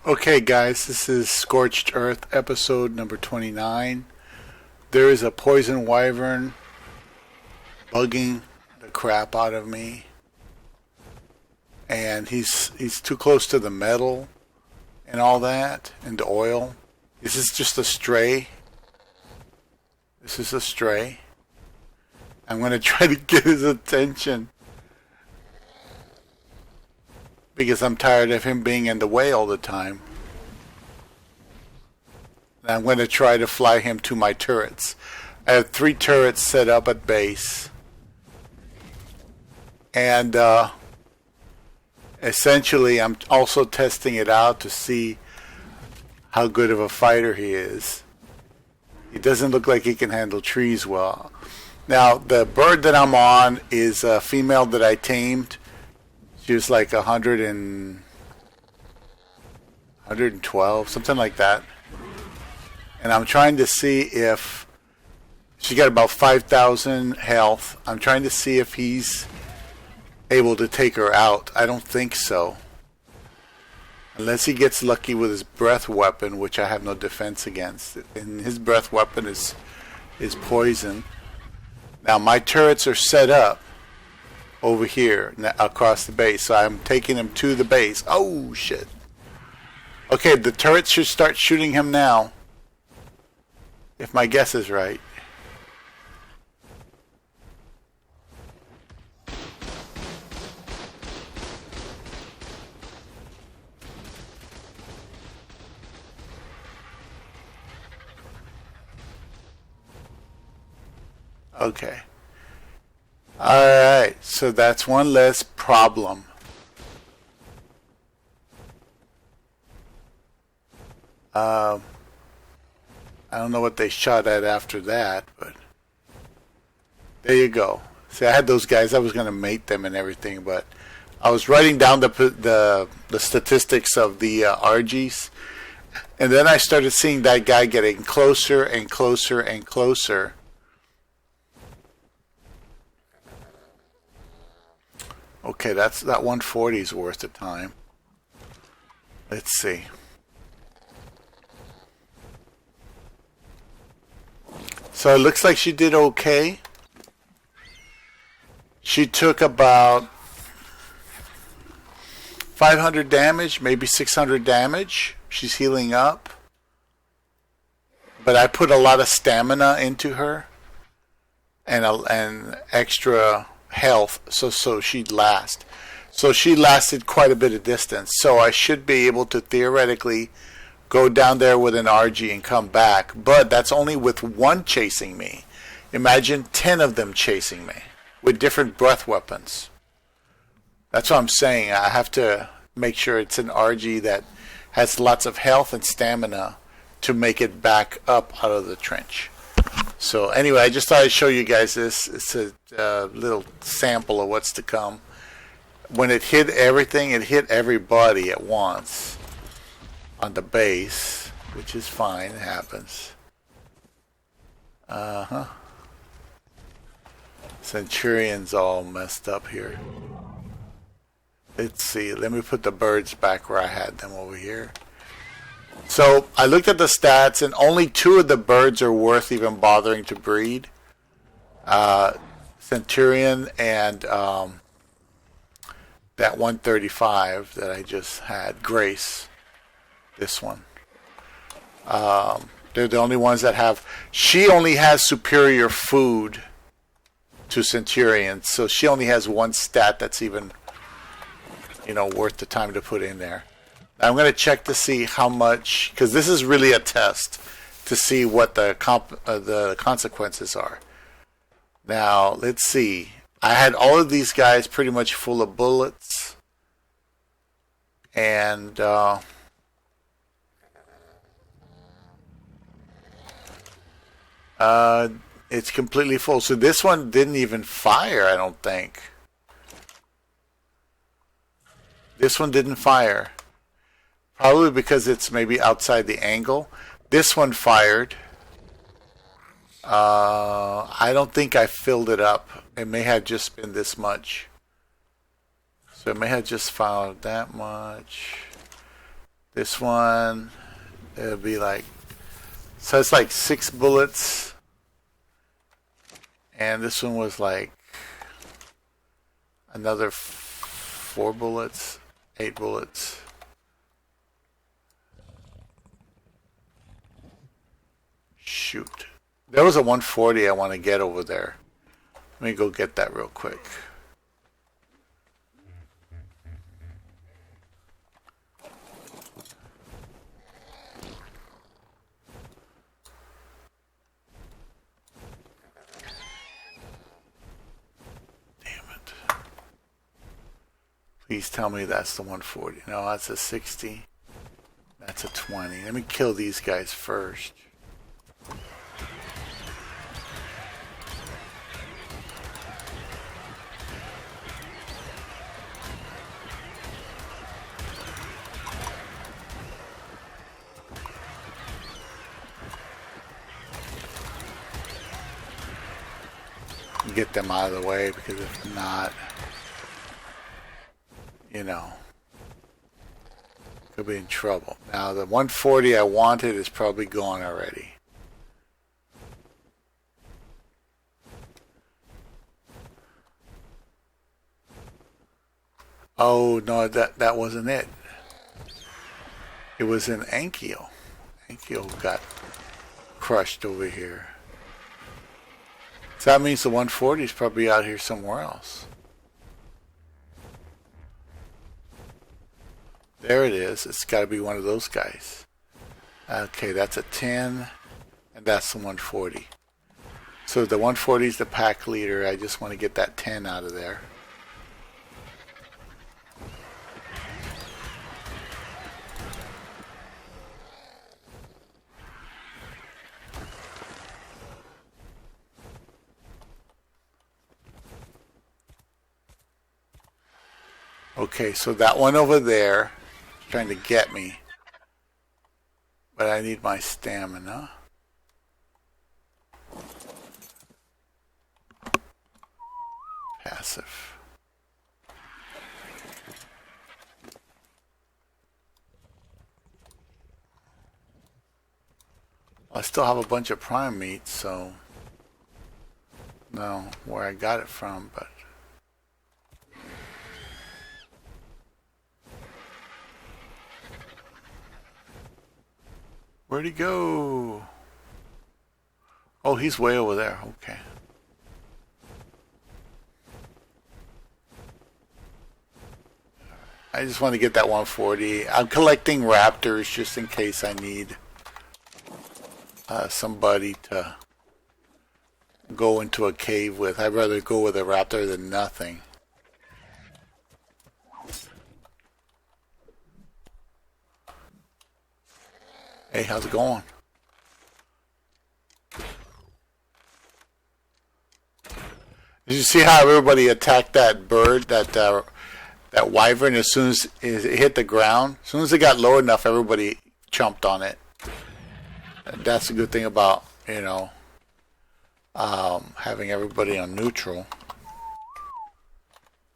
Okay, guys, this is Scorched Earth episode number 29. There is a poison wyvern bugging the crap out of me, and he's too close to the metal and all that, and the oil. This is just a stray. This is a stray. I'm going to try to get his attention because I'm tired of him being in the way all the time. And I'm going to try to fly him to my turrets. I have 3 turrets set up at base. And essentially I'm also testing it out to see how good of a fighter he is. He doesn't look like he can handle trees well. Now, the bird that I'm on is a female that I tamed. She was like 112, something like that. And I'm trying to see if she got about 5,000 health. I'm trying to see if he's able to take her out. I don't think so. Unless he gets lucky with his breath weapon, which I have no defense against. And his breath weapon is poison. Now, my turrets are set up over here across the base, so I'm taking him to the base. Oh shit. Okay, the turrets should start shooting him now, if my guess is right. Okay. Alright, so that's one less problem. I don't know what they shot at after that, but there you go. See, I had those guys, I was going to mate them and everything, but I was writing down the statistics of the RGs, and then I started seeing that guy getting closer and closer and closer. Okay, that 140 is worth the time. Let's see. So it looks like she did okay. She took about 500 damage, maybe 600 damage. She's healing up. But I put a lot of stamina into her and extra health so she'd last. So she lasted quite a bit of distance. So I should be able to theoretically go down there with an RG and come back. But that's only with one chasing me. Imagine 10 of them chasing me with different breath weapons. That's what I'm saying. I have to make sure it's an RG that has lots of health and stamina to make it back up out of the trench. So anyway, I just thought I'd show you guys this. It's a little sample of what's to come. When it hit everything, it hit everybody at once on the base, which is fine. It happens. Centurion's all messed up here. Let's see. Let me put the birds back where I had them over here. So I looked at the stats, and only 2 of the birds are worth even bothering to breed. Centurion and that 135 that I just had, Grace. This one. They're the only ones that have. She only has superior food to Centurion, so she only has one stat that's even, worth the time to put in there. I'm going to check to see how much, because this is really a test to see what the consequences are. Now, let's see. I had all of these guys pretty much full of bullets. And it's completely full. So this one didn't even fire, I don't think. This one didn't fire. Probably because it's maybe outside the angle. This one fired. I don't think I filled it up. It may have just been this much. So it may have just found that much. This one, it'll be like, so it's like 6 bullets. And this one was like another 4 bullets, 8 bullets. Shoot. There was a 140 I want to get over there. Let me go get that real quick. Please tell me that's the 140. No, that's a 60. That's a 20. Let me kill these guys first. Get them out of the way, because if not, you know, could be in trouble. Now the 140 I wanted is probably gone already. Oh no, that wasn't it. It was an Ankylo. Ankylo got crushed over here. So that means the 140 is probably out here somewhere else. There it is. It's got to be one of those guys. Okay, that's a 10, and that's the 140. So the 140 is the pack leader. I just want to get that 10 out of there. Okay, so that one over there is trying to get me. But I need my stamina. Passive. I still have a bunch of prime meat, so no, where I got it from, but where'd he go? Oh, he's way over there. Okay. I just want to get that 140. I'm collecting raptors just in case I need somebody to go into a cave with. I'd rather go with a raptor than nothing. Hey, how's it going? Did you see how everybody attacked that bird, that wyvern, as soon as it hit the ground? As soon as it got low enough, everybody jumped on it. And that's a good thing about, you know, having everybody on neutral.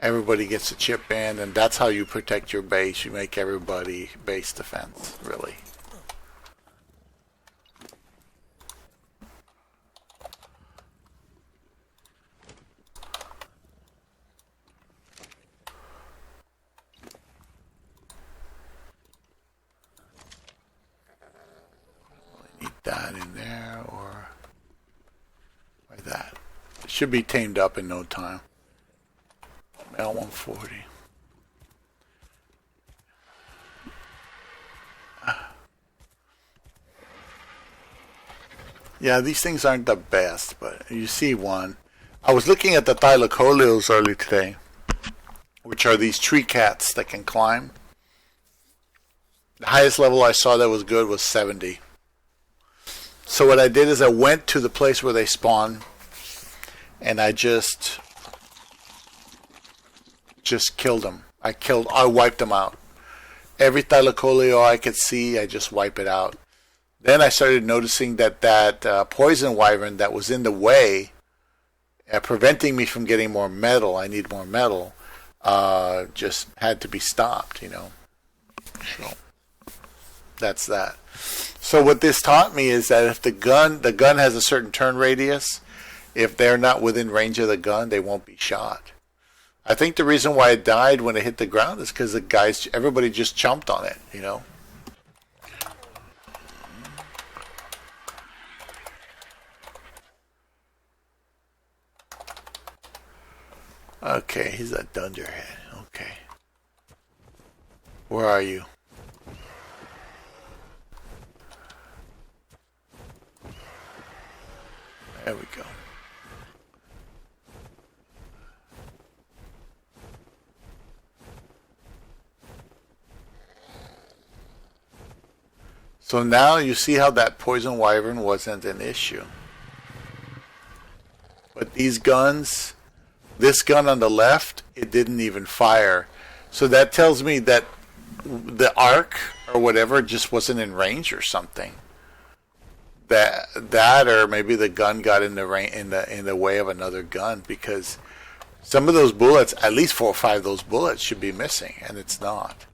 Everybody gets to chip in, and that's how you protect your base. You make everybody base defense, really. That in there, or like that. It should be tamed up in no time. L140. Yeah, these things aren't the best, but you see one. I was looking at the thylacoleos early today, which are these tree cats that can climb. The highest level I saw that was good was 70. So what I did is I went to the place where they spawn, and I just killed them. I wiped them out. Every thylacoleo I could see, I just wipe it out. Then I started noticing that poison wyvern that was in the way, preventing me from getting more metal. I need more metal. Just had to be stopped, you know. So That's that. So what this taught me is that if the gun has a certain turn radius, if they're not within range of the gun, they won't be shot. I think the reason why it died when it hit the ground is because everybody just chomped on it, you know. Okay, he's a dunderhead. Okay. Where are you? There we go. So now you see how that poison wyvern wasn't an issue. But these guns, this gun on the left, it didn't even fire. So that tells me that the arc or whatever just wasn't in range or something. That or maybe the gun got in the way of another gun, because some of those bullets, at least 4 or 5 of those bullets should be missing, and it's not.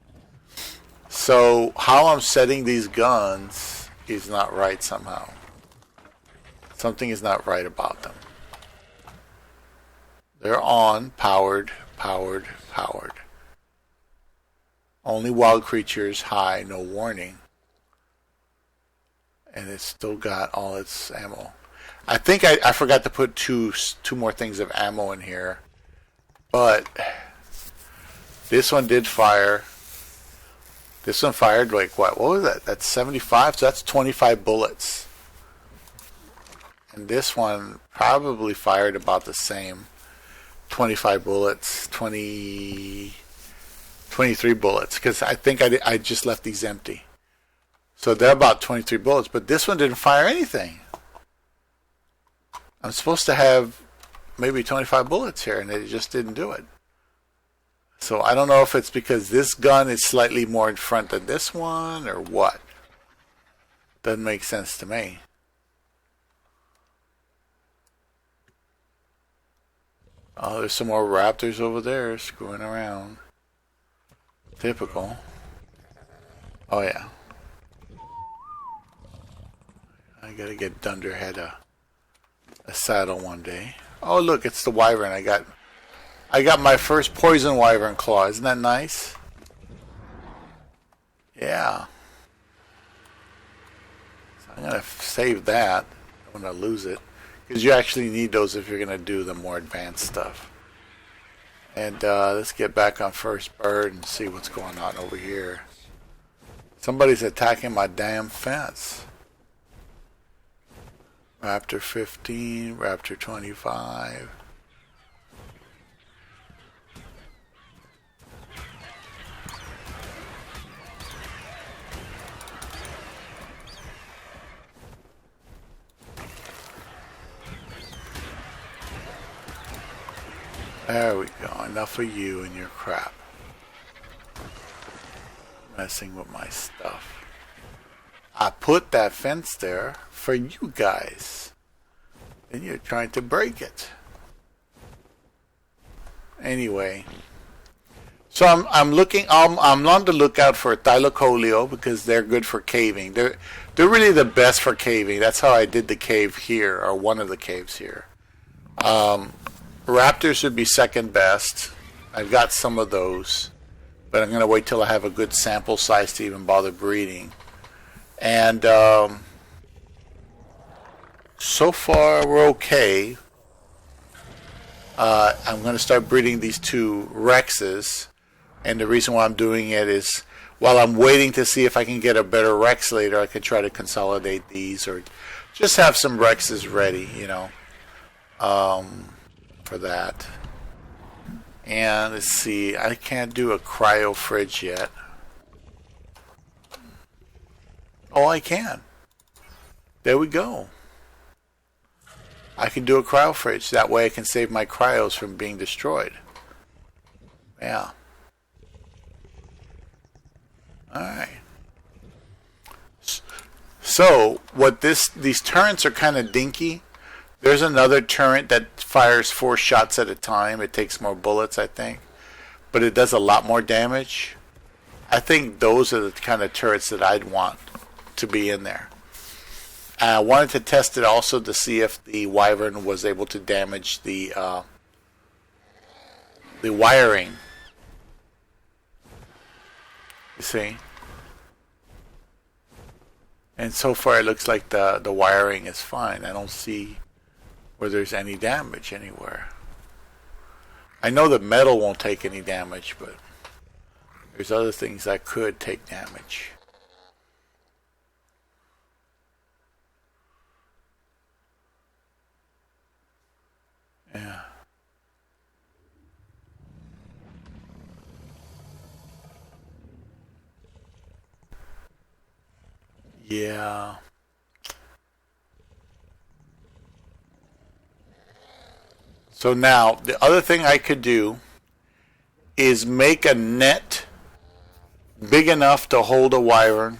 So how I'm setting these guns is not right somehow. Something is not right about them. They're on, powered. Only wild creatures, high, no warning. And it's still got all its ammo. I think I forgot to put two more things of ammo in here. But this one did fire. This one fired like what? What was that? That's 75, so that's 25 bullets. And this one probably fired about the same. 25 bullets, 23 bullets. Because I think I just left these empty. So they're about 23 bullets, but this one didn't fire anything. I'm supposed to have maybe 25 bullets here, and it just didn't do it. So I don't know if it's because this gun is slightly more in front than this one, or what. Doesn't make sense to me. Oh, there's some more raptors over there screwing around. Typical. Oh yeah. I gotta get Dunderhead a saddle one day. Oh look, it's the wyvern. I got my first poison wyvern claw. Isn't that nice? Yeah. So I'm gonna save that. I don't want to lose it, because you actually need those if you're gonna do the more advanced stuff. And let's get back on first bird and see what's going on over here. Somebody's attacking my damn fence. Raptor 15, Raptor 25. There we go. Enough of you and your crap. Messing with my stuff. I put that fence there for you guys, and you're trying to break it. Anyway, so I'm looking. I'm on the lookout for Thylacoleo, because they're good for caving. They're really the best for caving. That's how I did the cave here, or one of the caves here. Raptors would be second best. I've got some of those, but I'm gonna wait till I have a good sample size to even bother breeding. And so far we're okay. I'm going to start breeding these 2 Rexes, and the reason why I'm doing it is while I'm waiting to see if I can get a better Rex later, I could try to consolidate these, or just have some Rexes ready, you know, for that. And let's see, I can't do a cryo fridge yet. Oh, I can. There we go. I can do a cryo fridge. That way I can save my cryos from being destroyed. Yeah. Alright. So, what these turrets are kind of dinky. There's another turret that fires 4 shots at a time. It takes more bullets, I think. But it does a lot more damage. I think those are the kind of turrets that I'd want to be in there. I wanted to test it also to see if the Wyvern was able to damage the wiring. You see? And so far it looks like the wiring is fine. I don't see where there's any damage anywhere. I know the metal won't take any damage, but there's other things that could take damage. Yeah. Yeah. So now, the other thing I could do is make a net big enough to hold a wyvern,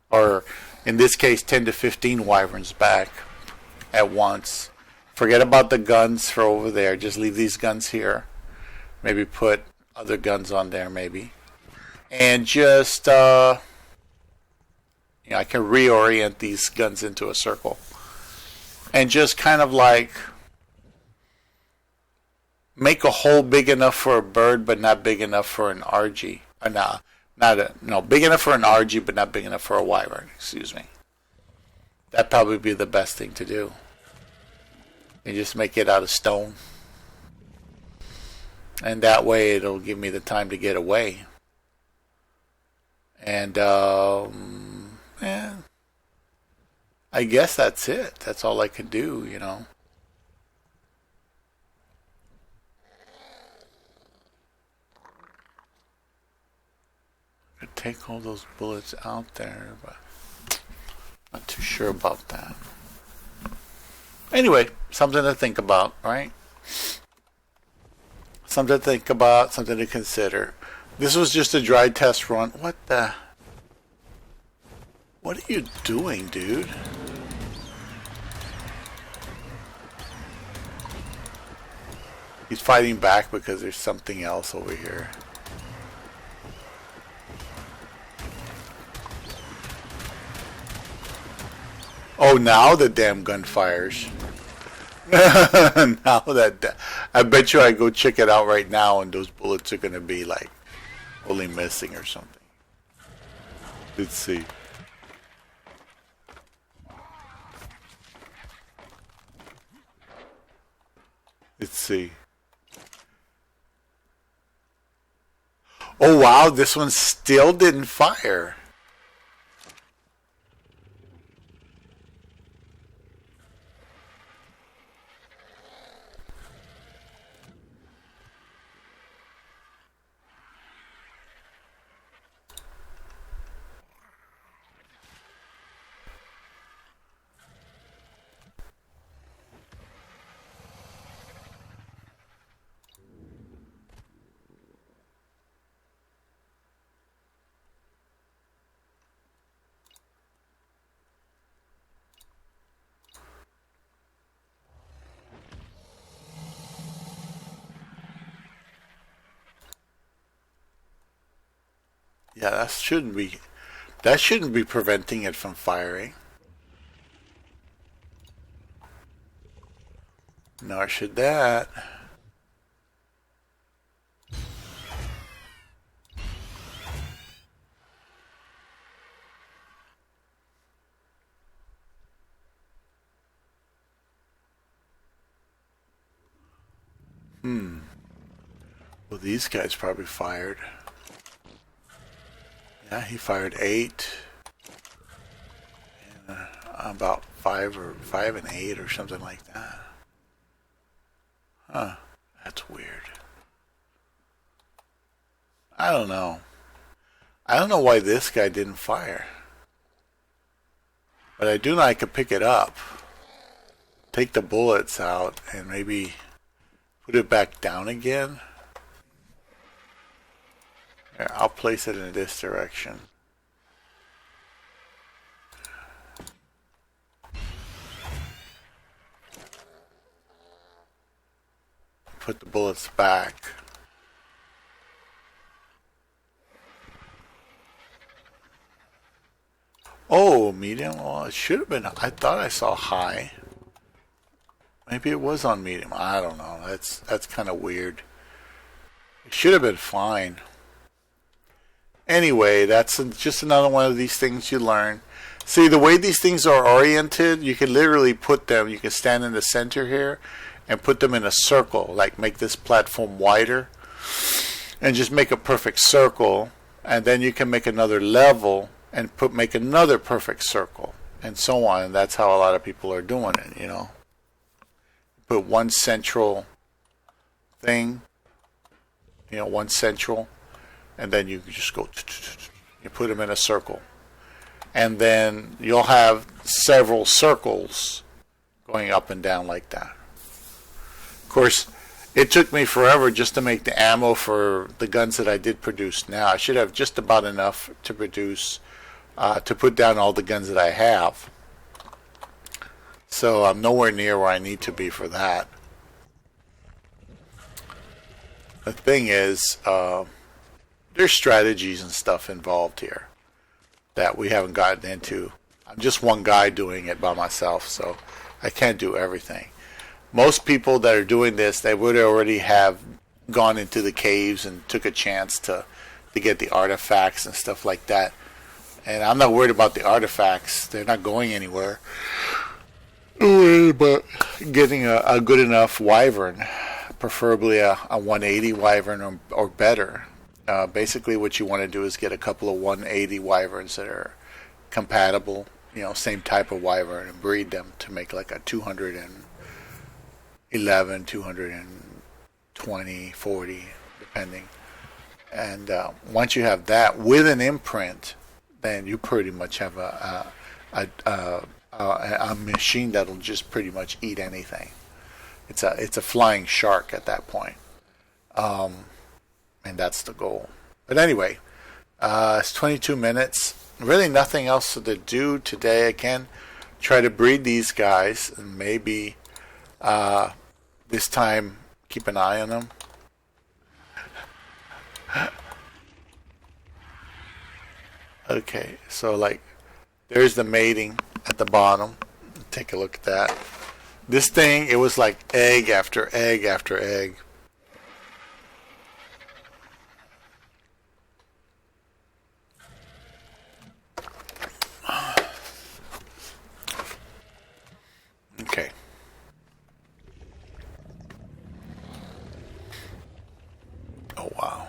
or in this case 10 to 15 wyverns back at once. Forget about the guns for over there, just leave these guns here. Maybe put other guns on there maybe. And just, I can reorient these guns into a circle. And just kind of like make a hole big enough for a bird, but not big enough for an RG. Big enough for an RG, but not big enough for a wyvern. Excuse me. That'd probably be the best thing to do. And just make it out of stone, and that way it'll give me the time to get away. And I guess that's it. That's all I could do, I'd take all those bullets out there, but not too sure about that. Anyway, something to think about, right? Something to think about, something to consider. This was just a dry test run. What are you doing, dude? He's fighting back because there's something else over here. Oh, now the damn gun fires. Now that I bet you I go check it out right now, and those bullets are gonna be like only missing or something. Let's see. Let's see. Oh wow, this one still didn't fire. Yeah, that shouldn't be preventing it from firing. Nor should that. Well, these guys probably fired. Yeah, he fired 8. And about 5 and 8 or something like that. Huh. That's weird. I don't know. I don't know why this guy didn't fire. But I do know I could pick it up. Take the bullets out and maybe put it back down again. Here, I'll place it in this direction. Put the bullets back. Oh, medium. Well, it should have been. I thought I saw high. Maybe it was on medium. I don't know. That's kind of weird. It should have been fine. Anyway, that's just another one of these things you learn. See, the way these things are oriented, you can literally put them, you can stand in the center here and put them in a circle, like make this platform wider and just make a perfect circle, and then you can make another level and make another perfect circle, and so on. And that's how a lot of people are doing it, you know. Put one central thing, you know, one central, and then you just go, you put them in a circle. And then you'll have several circles going up and down like that. Of course, it took me forever just to make the ammo for the guns that I did produce now. I should have just about enough to produce, to put down all the guns that I have. So I'm nowhere near where I need to be for that. The thing is, there's strategies and stuff involved here that we haven't gotten into. I'm just one guy doing it by myself, so I can't do everything. Most people that are doing this, they would already have gone into the caves and took a chance to get the artifacts and stuff like that. And I'm not worried about the artifacts. They're not going anywhere. But getting a good enough Wyvern, preferably a 180 Wyvern or better. Basically what you want to do is get a couple of 180 Wyverns that are compatible, you know, same type of Wyvern, and breed them to make like a 211, 220, 40, depending. And once you have that with an imprint, then you pretty much have a machine that'll just pretty much eat anything. It's a flying shark at that point. And that's the goal. But anyway, it's 22 minutes. Really nothing else to do today. I can try to breed these guys and maybe this time keep an eye on them. Okay, so like there's the mating at the bottom. Take a look at that. This thing, it was like egg after egg after egg. Okay. Oh, wow.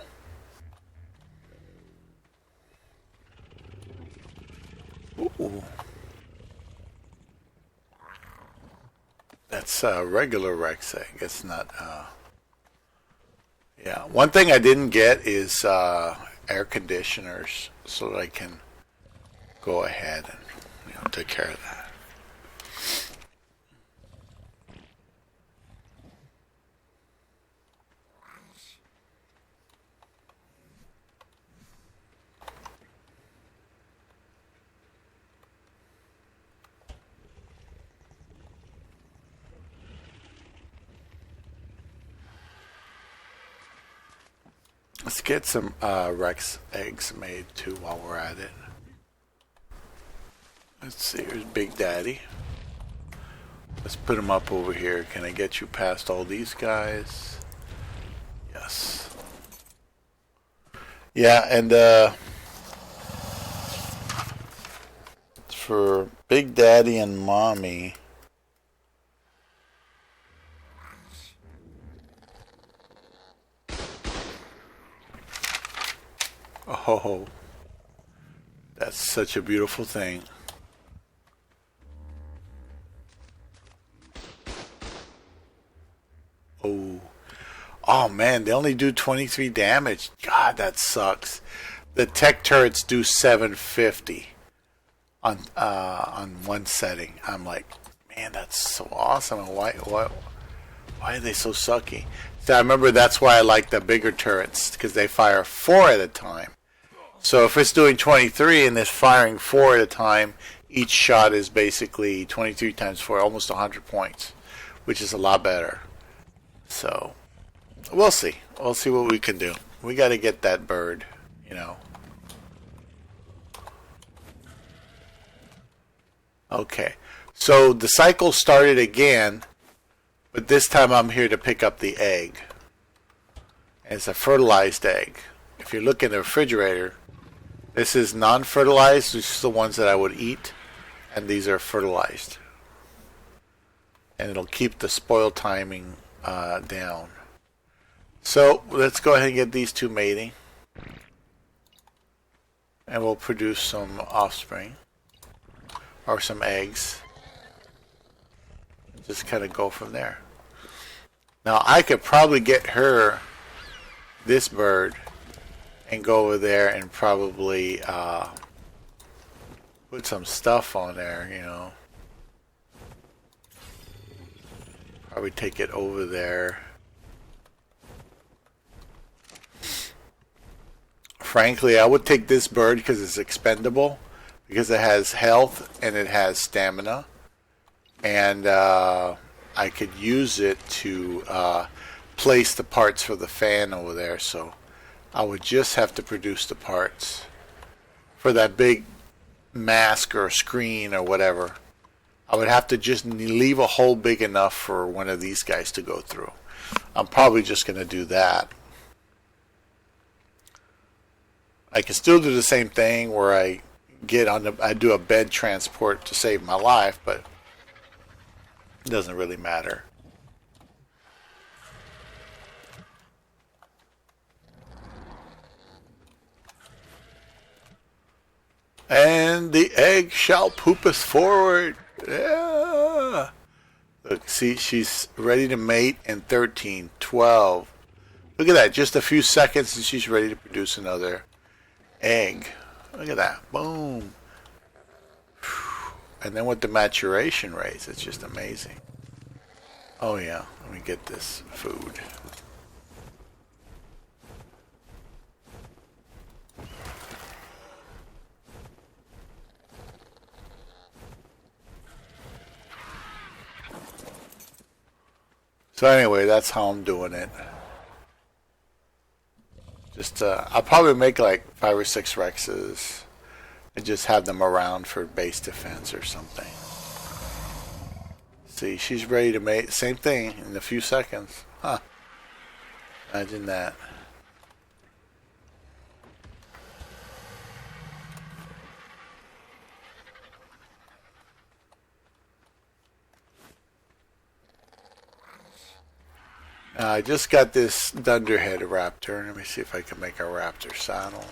Ooh. That's a regular Rex egg. It's not, yeah. One thing I didn't get is air conditioners, so that I can go ahead and, you know, take care of that. Let's get some Rex eggs made too while we're at it. Let's see, here's Big Daddy. Let's put him up over here. Can I get you past all these guys? Yes. Yeah, and for Big Daddy and Mommy. Oh, that's such a beautiful thing. Oh man, they only do 23 damage. God, that sucks. The tech turrets do 750 on one setting. I'm like, man, that's so awesome. Why are they so sucky? So I remember that's why I like the bigger turrets, because they fire 4 at a time. So if it's doing 23 and it's firing 4 at a time, each shot is basically 23 times 4, almost 100 points, which is a lot better. So we'll see. We'll see what we can do. We got to get that bird, you know. Okay, so the cycle started again, but this time I'm here to pick up the egg. It's a fertilized egg. If you look in the refrigerator, this is non-fertilized, which is the ones that I would eat, and these are fertilized. And it'll keep the spoil timing down. So let's go ahead and get these two mating. And we'll produce some offspring. Or some eggs. Just kind of go from there. Now I could probably get her this bird and go over there and probably put some stuff on there, you know. Probably take it over there. Frankly, I would take this bird because it's expendable, because it has health and it has stamina, and I could use it to place the parts for the fan over there. So I would just have to produce the parts for that big mask or screen or whatever. I would have to just leave a hole big enough for one of these guys to go through. I'm probably just going to do that. I can still do the same thing where I do a bed transport to save my life, but it doesn't really matter. And the egg shall poopeth forward. Yeah. Look, see, she's ready to mate in 13, 12. Look at that. Just a few seconds and she's ready to produce another egg. Look at that. Boom. And then with the maturation rates, it's just amazing. Oh yeah, let me get this food. So anyway, that's how I'm doing it. Just I'll probably make like 5 or 6 Rexes and just have them around for base defense or something. See, she's ready to mate. Same thing in a few seconds. Huh. Imagine that. I just got this Dunderhead Raptor. Let me see if I can make a Raptor Saddle.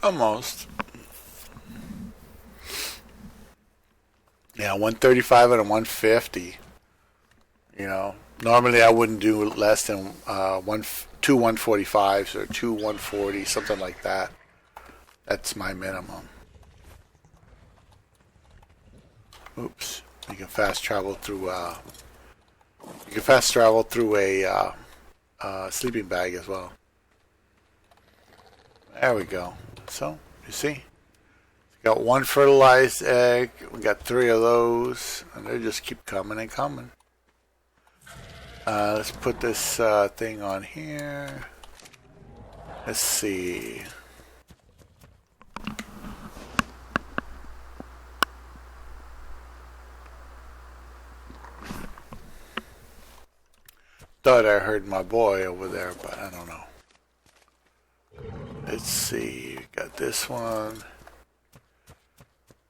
Almost. Yeah, 135 and a 150. You know, normally I wouldn't do less than 2 145s or 2 140, something like that. That's my minimum. Oops. You can fast travel through a sleeping bag as well. There we go. So, you see? Got 1 fertilized egg. We got 3 of those. And they just keep coming and coming. Let's put this thing on here. Let's see. Thought I heard my boy over there, but I don't know. Let's see. Got this one.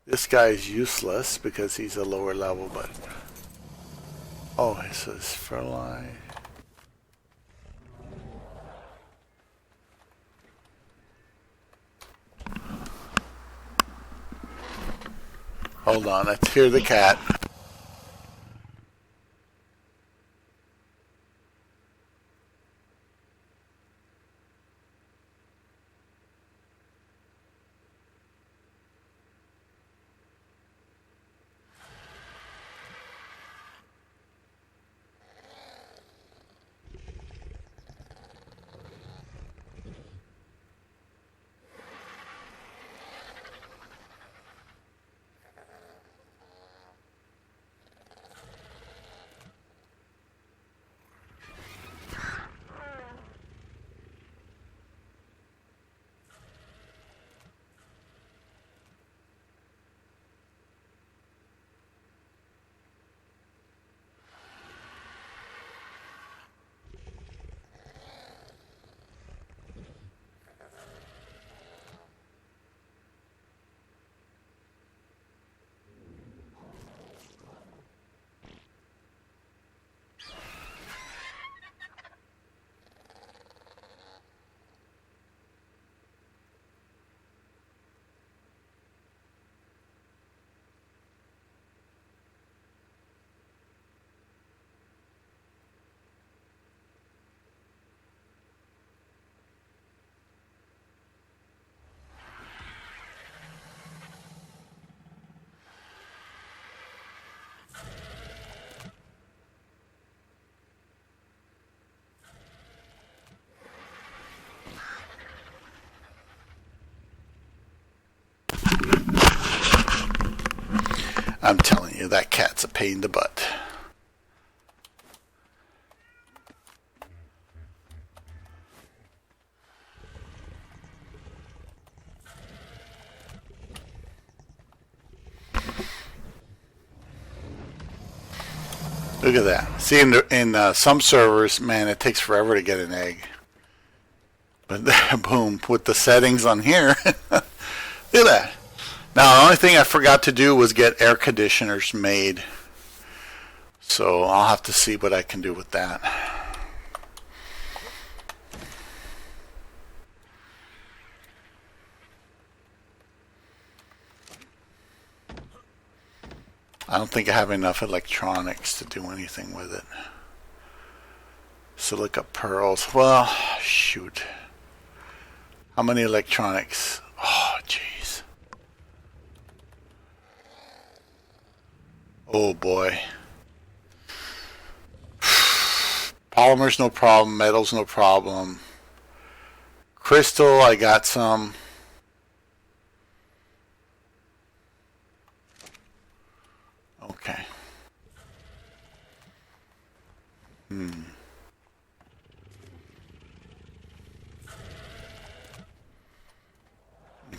This guy's useless because he's a lower level, but oh, it says fertilize. Hold on, let's hear the cat. I'm telling you, that cat's a pain in the butt. Look at that. See, in some servers, man, it takes forever to get an egg. But boom, with the settings on here, look at that. Now, the only thing I forgot to do was get air conditioners made. So I'll have to see what I can do with that. I don't think I have enough electronics to do anything with it. Silica pearls. Well, shoot. How many electronics? Oh, jeez. Oh, boy. Polymers, no problem. Metals, no problem. Crystal, I got some. Okay.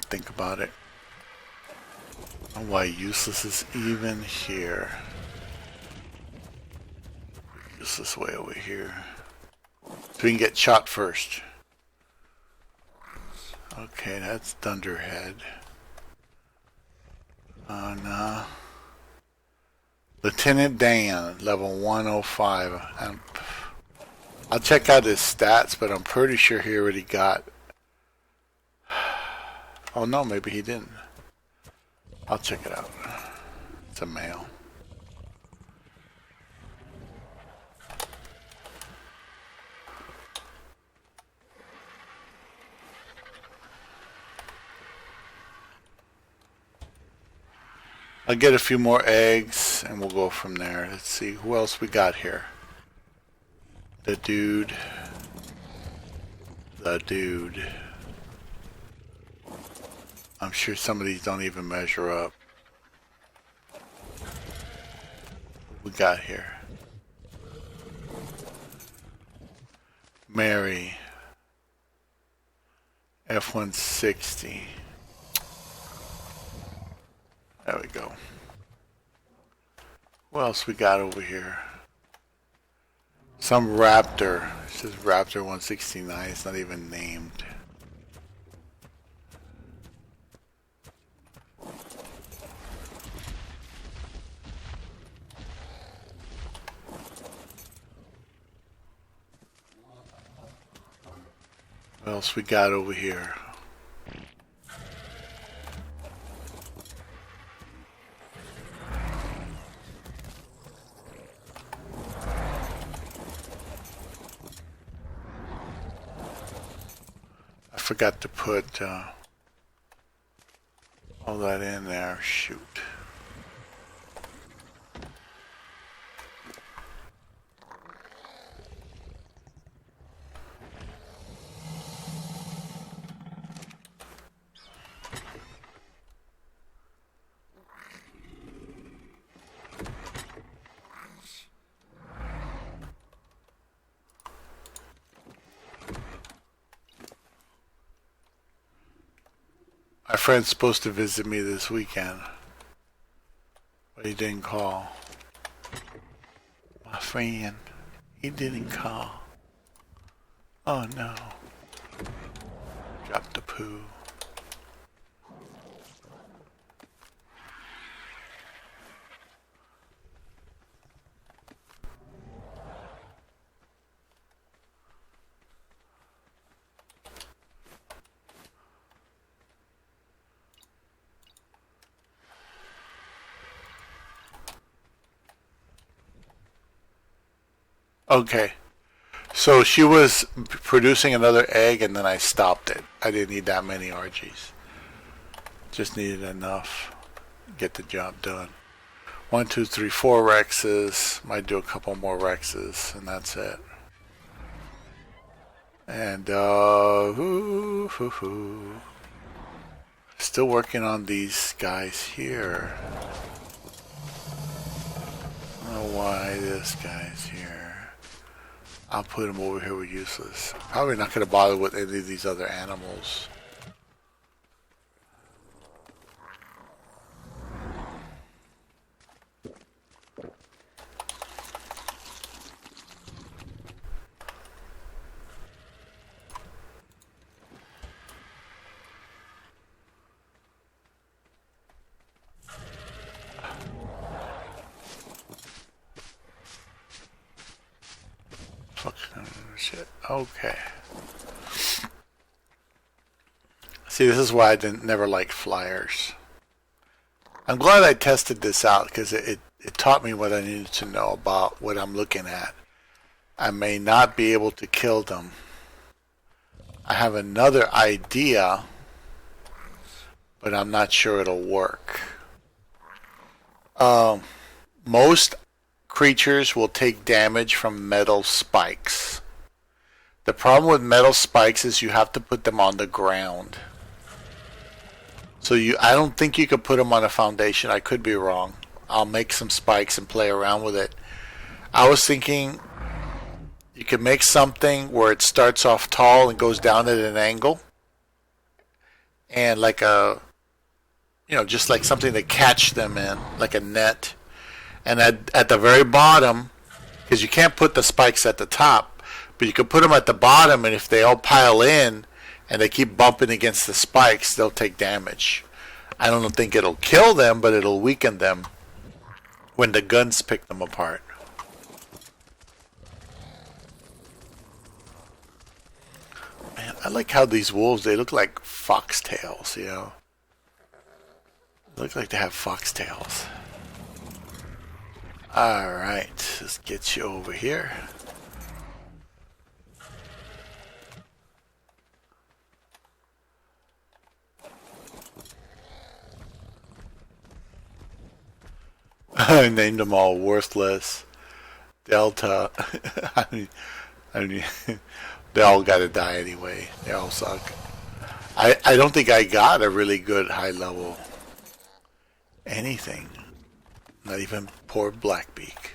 Think about it. Oh, why useless is even here. Useless way over here. So we can get shot first. Okay, that's Thunderhead. No. Lieutenant Dan, level 105. I'll check out his stats, but I'm pretty sure he already got... Oh no, maybe he didn't. I'll check it out. It's a male. I'll get a few more eggs and we'll go from there. Let's see who else we got here. The dude. I'm sure some of these don't even measure up. What we got here? Mary. F-160. There we go. What else we got over here? Some Raptor. It says Raptor 169. It's not even named. What else we got over here? forgot to put all that in there. Shoot. My friend's supposed to visit me this weekend, but he didn't call. My friend, he didn't call. Oh no. Dropped the poo. Okay, so she was producing another egg and then I stopped it. I didn't need that many RGs. Just needed enough to get the job done. 1, 2, 3, 4 Rexes. Might do a couple more Rexes and that's it. And still working on these guys here. I don't know why this guy's here. I'll put him over here with useless. Probably not going to bother with any of these other animals. Shit. Okay. See, this is why I never liked flyers. I'm glad I tested this out because it taught me what I needed to know about what I'm looking at. I may not be able to kill them. I have another idea, but I'm not sure it'll work. Most creatures will take damage from metal spikes. The problem with metal spikes is you have to put them on the ground. So I don't think you could put them on a foundation. I could be wrong. I'll make some spikes and play around with it. I was thinking you could make something where it starts off tall and goes down at an angle. And like just like something to catch them in, like a net. And at the very bottom, because you can't put the spikes at the top, but you can put them at the bottom, and if they all pile in and they keep bumping against the spikes, they'll take damage. I don't think it'll kill them, but it'll weaken them when the guns pick them apart. Man, I like how these wolves, they look like foxtails, you know? They look like they have foxtails. Alright, let's get you over here. I named them all worthless. Delta. I mean, they all gotta die anyway. They all suck. I don't think I got a really good high level anything. Not even poor Blackbeak.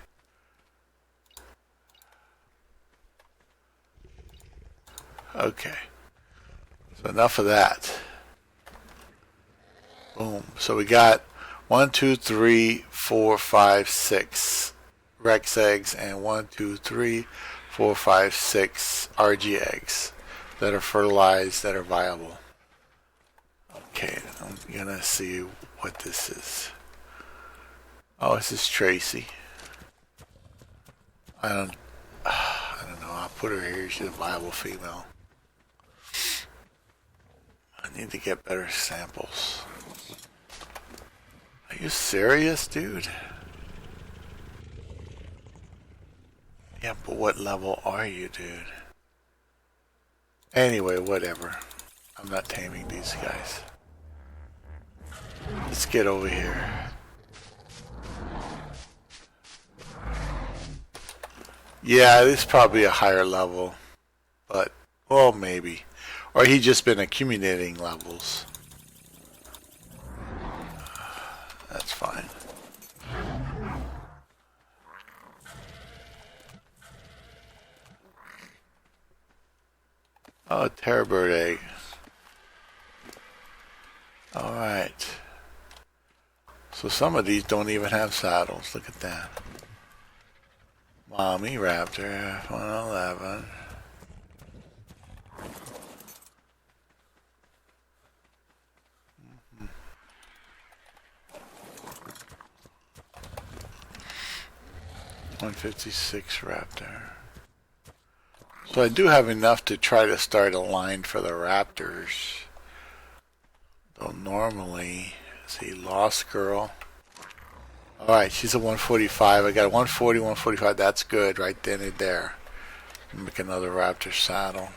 Okay. So enough of that. Boom. So we got 1, 2, 3, 4, 5, 6 Rex eggs and 1, 2, 3, 4, 5, 6 RG eggs that are fertilized, that are viable. Okay, I'm gonna see what this is. Oh, this is Tracy. I don't know. I'll put her here. She's a viable female. I need to get better samples. Are you serious, dude? Yeah, but what level are you, dude? Anyway, whatever. I'm not taming these guys. Let's get over here. Yeah, this is probably a higher level. But, well, maybe. Or he just been accumulating levels. That's fine. Oh, terrorbird egg. Alright. So some of these don't even have saddles. Look at that. Mommy Raptor, F111. Mm-hmm. 156 Raptor. So I do have enough to try to start a line for the Raptors. Though normally, see, Lost Girl. Alright, she's a 145. I got a 140, 145. That's good right then and there. Make another Raptor Saddle.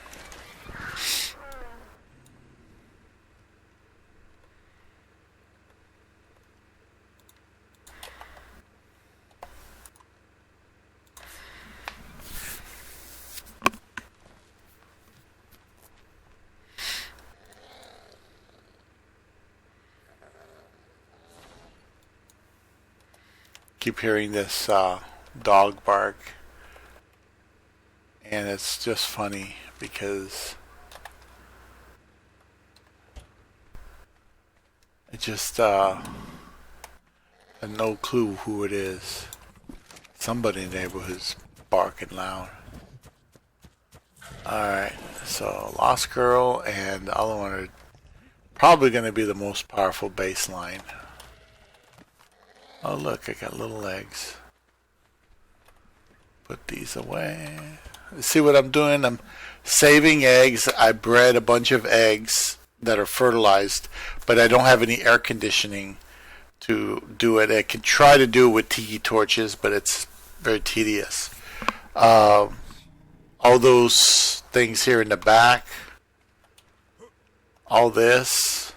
Keep hearing this dog bark, and it's just funny because I just have no clue who it is. Somebody in the neighborhood's barking loud. Alright, so Lost Girl and the other one are probably going to be the most powerful baseline. Oh look, I got little eggs. Put these away. See what I'm doing? I'm saving eggs. I bred a bunch of eggs that are fertilized, but I don't have any air conditioning to do it. I can try to do it with tiki torches, but it's very tedious. All those things here in the back, all this,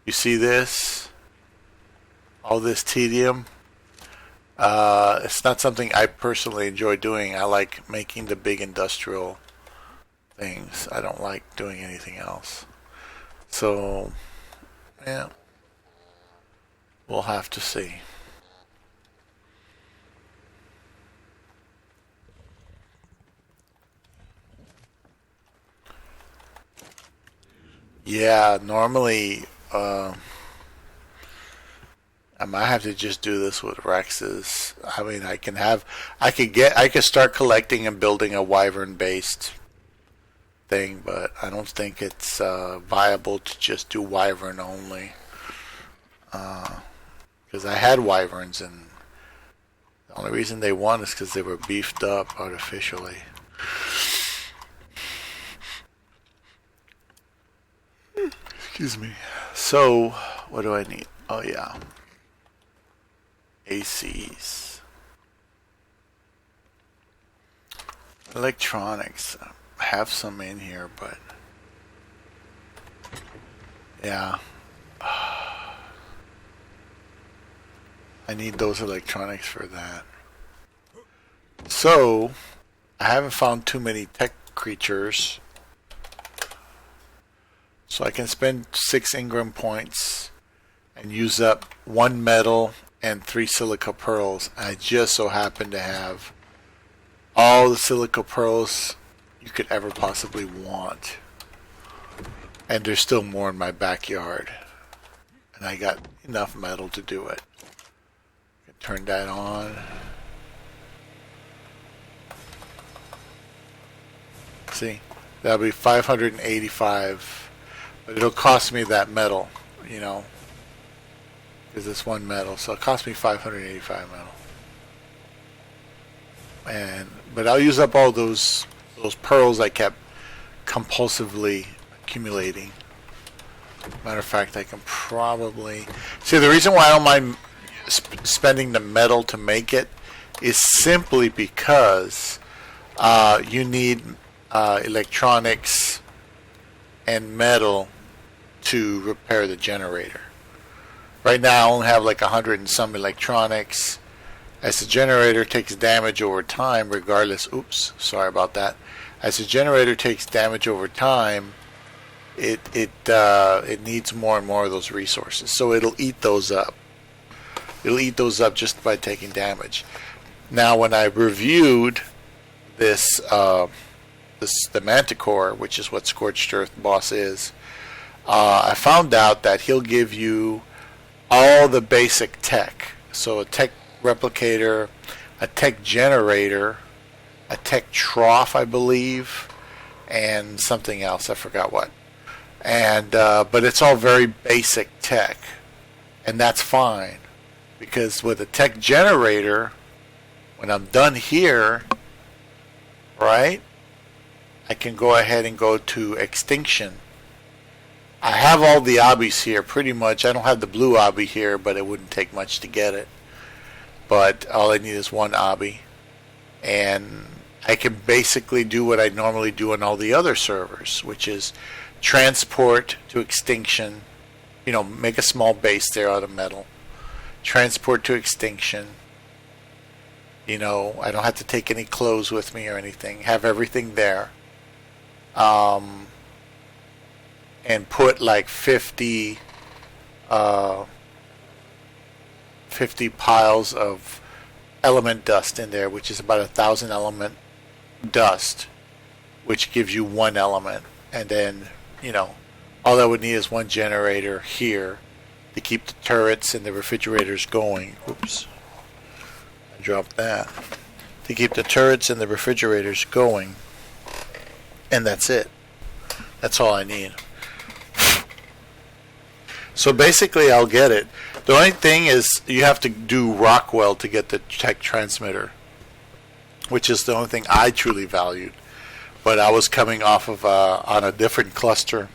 you see this? All this tedium, it's not something I personally enjoy doing. I like making the big industrial things. I don't like doing anything else. So, yeah, we'll have to see. Yeah, normally, I might have to just do this with Rexes. I mean, I could start collecting and building a Wyvern based thing, but I don't think it's viable to just do Wyvern only. Because I had Wyverns, and the only reason they won is because they were beefed up artificially. Excuse me. So, what do I need? Oh yeah. ACs. Electronics. I have some in here, but yeah. I need those electronics for that. So, I haven't found too many tech creatures. So I can spend 6 Ingram points and use up 1 metal and 3 silica pearls. I just so happen to have all the silica pearls you could ever possibly want. And there's still more in my backyard. And I got enough metal to do it. Turn that on. See, that'll be 585, but it'll cost me that metal, you know, because it's 1 metal, so it cost me 585 metal. But I'll use up all those pearls I kept compulsively accumulating. Matter of fact, I can probably see the reason why I don't mind spending the metal to make it is simply because you need electronics and metal to repair the generator. Right now I only have like 100 and some electronics. As the generator takes damage over time, regardless, oops, sorry about that. As the generator takes damage over time, it needs more and more of those resources. So it'll eat those up. It'll eat those up just by taking damage. Now, when I reviewed this, the Manticore, which is what Scorched Earth Boss is, I found out that he'll give you all the basic tech. So a tech replicator, a tech generator, a tech trough, I believe, and something else. I forgot what. And but it's all very basic tech, and that's fine, because with a tech generator, when I'm done here, right, I can go ahead and go to extinction. I have all the obbies here pretty much. I don't have the blue obby here, but it wouldn't take much to get it. But all I need is one obby, and I can basically do what I normally do on all the other servers, which is transport to extinction. You know, make a small base there out of metal. Transport to extinction. You know, I don't have to take any clothes with me or anything. Have everything there. And put like 50 piles of element dust in there, which is about 1,000 element dust, which gives you one element. And then, you know, all I would need is one generator here to keep the turrets and the refrigerators going. Oops, I dropped that. To keep the turrets and the refrigerators going. And that's it. That's all I need. So basically I'll get it. The only thing is you have to do Rockwell to get the tech transmitter, which is the only thing I truly valued. But I was coming off of on a different cluster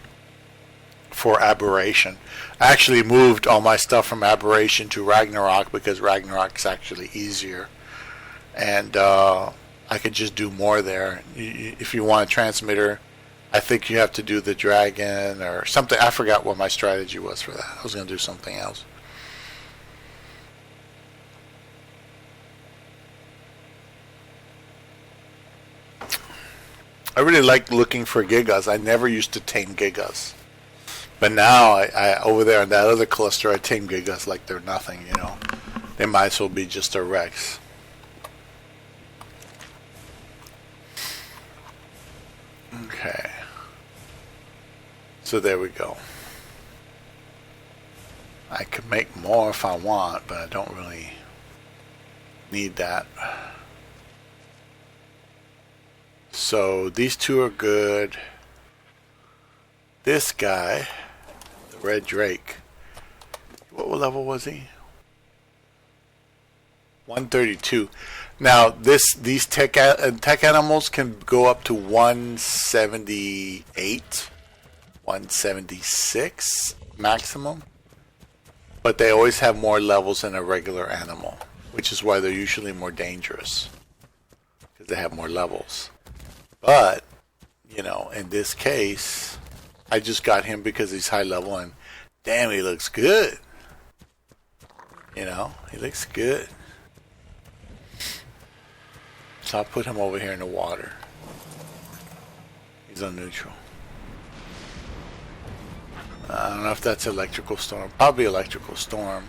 for Aberration. I actually moved all my stuff from Aberration to Ragnarok because Ragnarok is actually easier. And I could just do more there. If you want a transmitter, I think you have to do the dragon or something. I forgot what my strategy was for that. I was going to do something else. I really like looking for Gigas. I never used to tame Gigas. But now, I over there in that other cluster, I tame Gigas like they're nothing, you know. They might as well be just a Rex. Okay. So there we go. I could make more if I want, but I don't really need that. So these two are good. This guy, the Red Drake, what level was he? 132. Now these tech animals can go up to 178, 176 maximum, but they always have more levels than a regular animal, which is why they're usually more dangerous, because they have more levels. But, you know, in this case, I just got him because he's high level, and damn, he looks good. You know, he looks good. So I'll put him over here in the water. He's on neutral. I don't know if that's electrical storm. Probably electrical storm.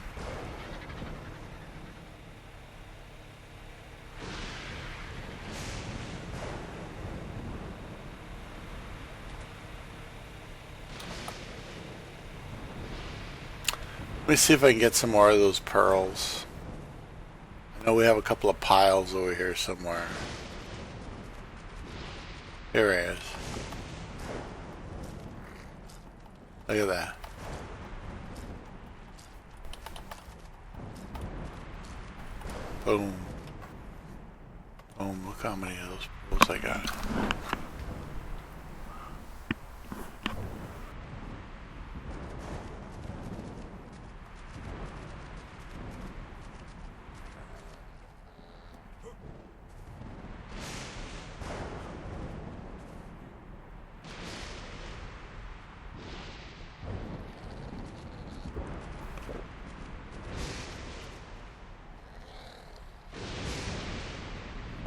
Let me see if I can get some more of those pearls. I know we have a couple of piles over here somewhere. Here he is. Look at that. Boom. Boom. Look how many of those pearls I got.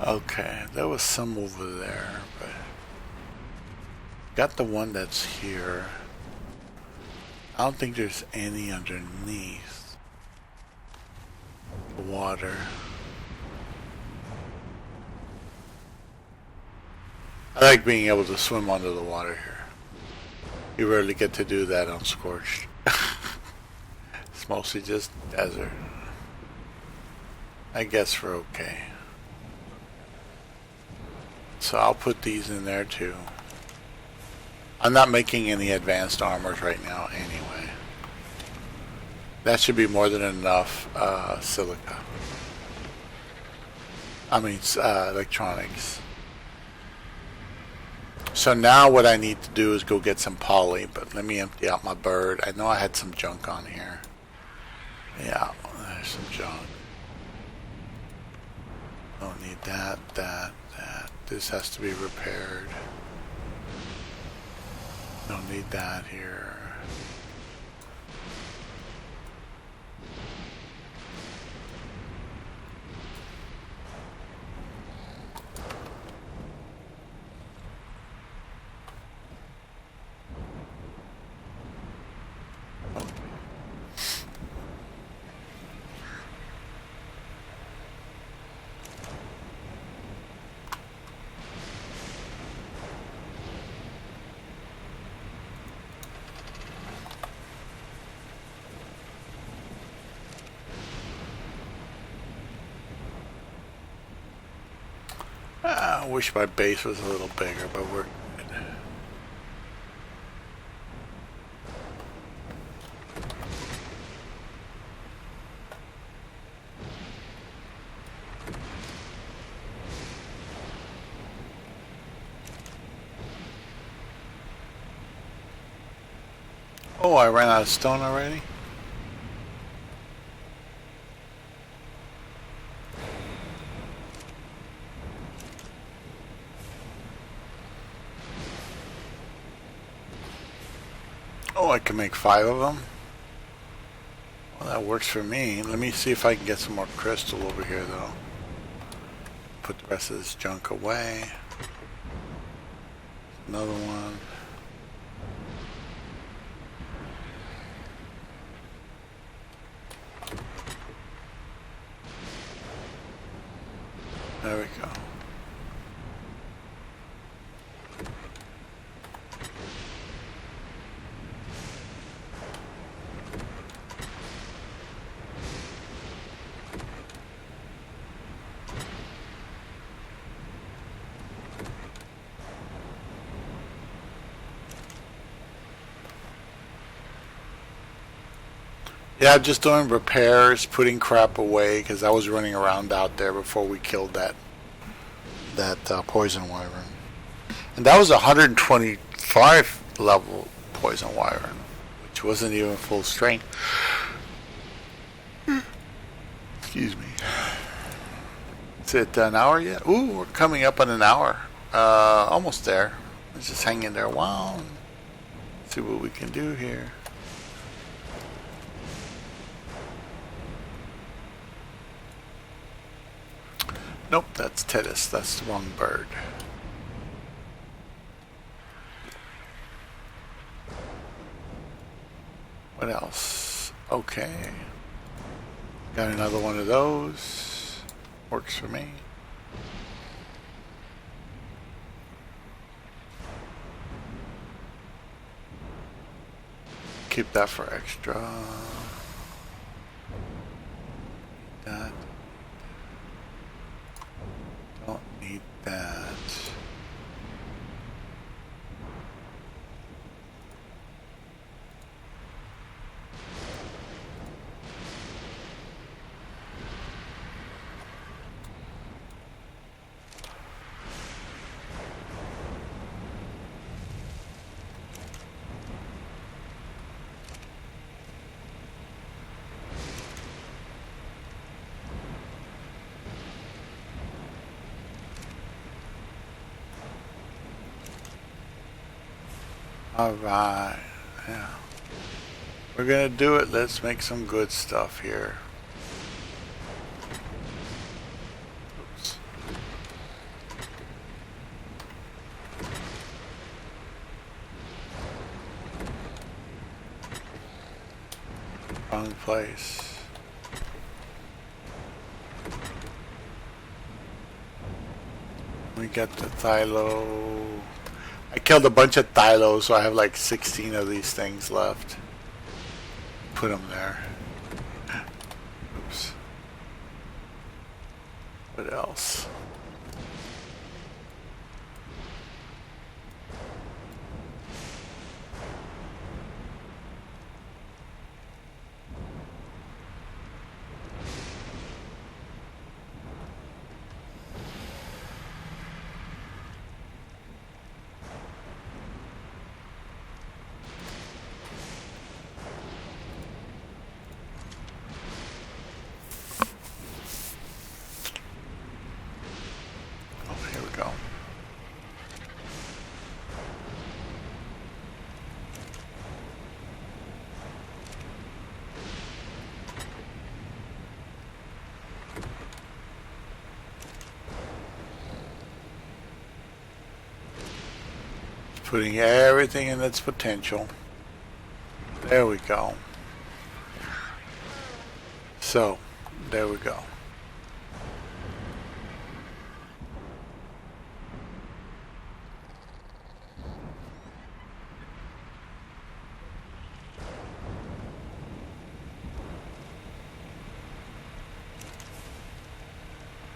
Okay, there was some over there, but got the one that's here. I don't think there's any underneath the water. I like being able to swim under the water here. You rarely get to do that on Scorched. It's mostly just desert. I guess we're okay. So I'll put these in there too. I'm not making any advanced armors right now anyway. That should be more than enough silica. I mean electronics. So now what I need to do is go get some poly, but let me empty out my bird. I know I had some junk on here. Yeah, there's some junk. Don't need that. This has to be repaired. Don't need that here. I wish my base was a little bigger, but we're good. Oh, I ran out of stone already? Oh, I can make 5 of them? Well, that works for me. Let me see if I can get some more crystal over here, though. Put the rest of this junk away. Another one. There we go. Yeah, just doing repairs, putting crap away, because I was running around out there before we killed that poison wyvern. And that was a 125 level poison wyvern, which wasn't even full strength. Excuse me. Is it an hour yet? Ooh, we're coming up on an hour. Almost there. Let's just hang in there a while. See what we can do here. Nope, that's Tedis. That's the wrong bird. What else? Okay. Got another one of those. Works for me. Keep that for extra. That. Don't need that. Alright, yeah. We're gonna do it. Let's make some good stuff here. Oops. Wrong place. We got the Thylo. I killed a bunch of Thylos, so I have like 16 of these things left. Put them there. Oops. What else? Putting everything in its potential. There we go. So, there we go.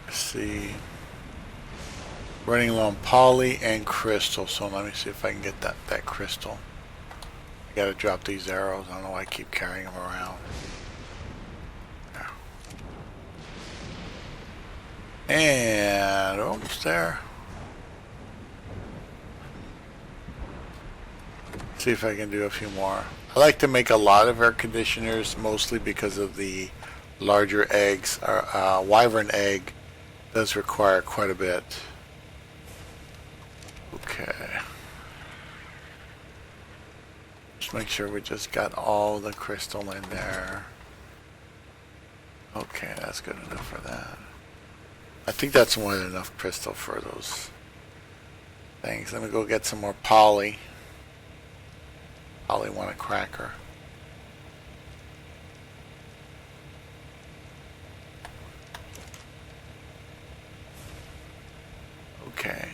Let's see. Running low on poly and crystal, so let me see if I can get that crystal. I gotta drop these arrows. I don't know why I keep carrying them around. There. And almost there. See if I can do a few more. I like to make a lot of air conditioners, mostly because of the larger eggs. Wyvern egg does require quite a bit. Okay. Just make sure we just got all the crystal in there. Okay, that's good enough for that. I think that's more than enough crystal for those things. Let me go get some more poly. Poly want a cracker. Okay.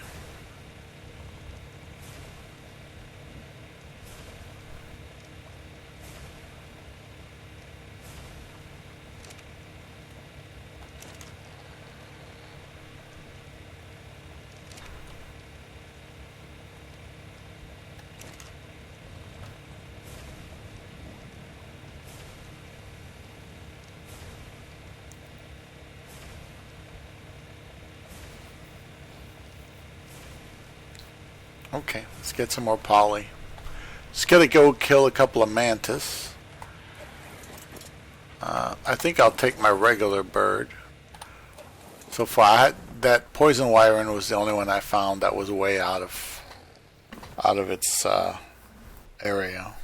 Okay, let's get some more poly. Just gotta go kill a couple of mantis. I think I'll take my regular bird. So far, that poison wyvern was the only one I found that was way out of its area.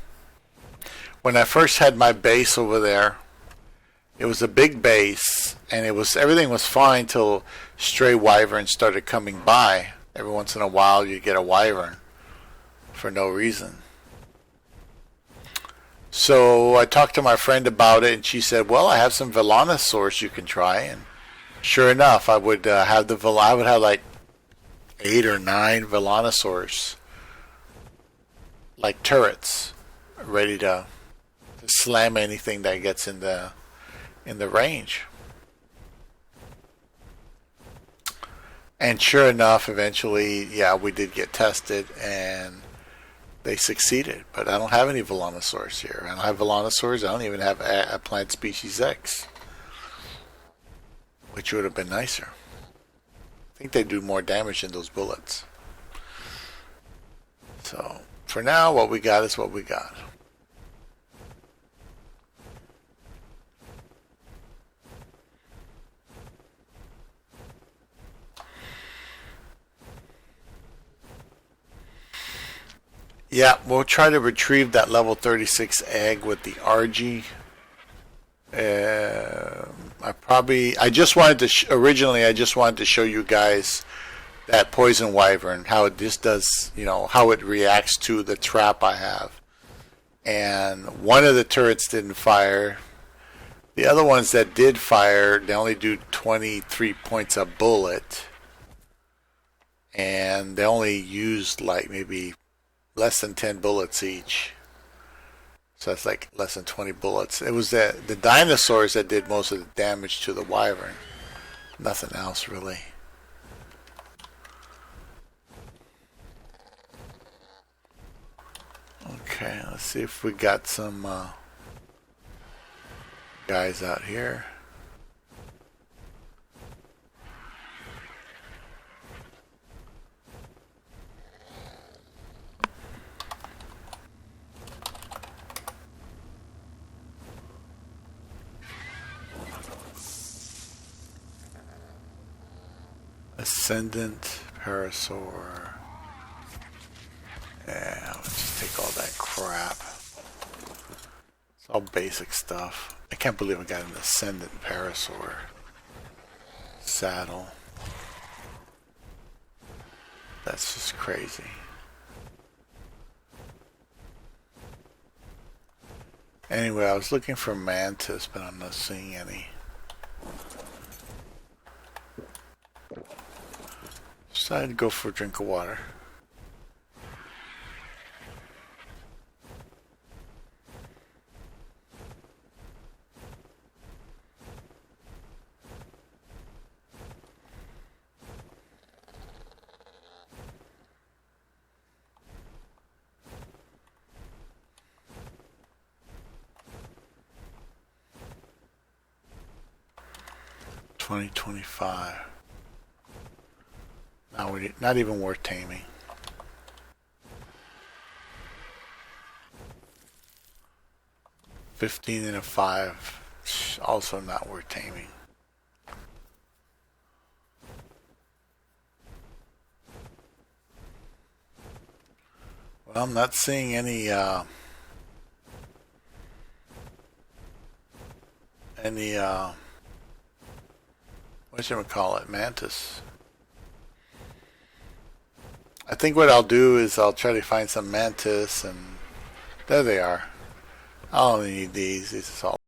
When I first had my base over there, it was a big base, and everything was fine till stray wyverns started coming by. Every once in a while you get a wyvern for no reason. So I talked to my friend about it, and she said, well, I have some Vellonosaurs you can try. And sure enough, I would have like 8 or 9 Vellonosaurs, like turrets, ready to slam anything that gets in the range. And sure enough, eventually, yeah, we did get tested, and they succeeded. But I don't have any Vellonosaurs here. I don't have Vellonosaurs. I don't even have a plant species X, which would have been nicer. I think they do more damage than those bullets. So, for now, what we got is what we got. Yeah, we'll try to retrieve that level 36 egg with the RG. I just wanted to originally I just wanted to show you guys that poison wyvern, how it just does, how it reacts to the trap I have. And one of the turrets didn't fire, The other ones that did fire, they only do 23 points a bullet. And they only used like maybe less than 10 bullets each. So that's like less than 20 bullets. It was the dinosaurs that did most of the damage to the Wyvern. Nothing else really. Okay, let's see if we got some guys out here. Ascendant Parasaur. Yeah, let's just take all that crap. It's all basic stuff. I can't believe I got an Ascendant Parasaur saddle. That's just crazy. Anyway, I was looking for mantis, but I'm not seeing any. Decided to go for a drink of water. $20.25. Not even worth taming. $15 and a $5. Also not worth taming. Well, I'm not seeing any whatchamacallit, mantis. I think what I'll do is I'll try to find some mantis, and there they are. I don't need these. These is all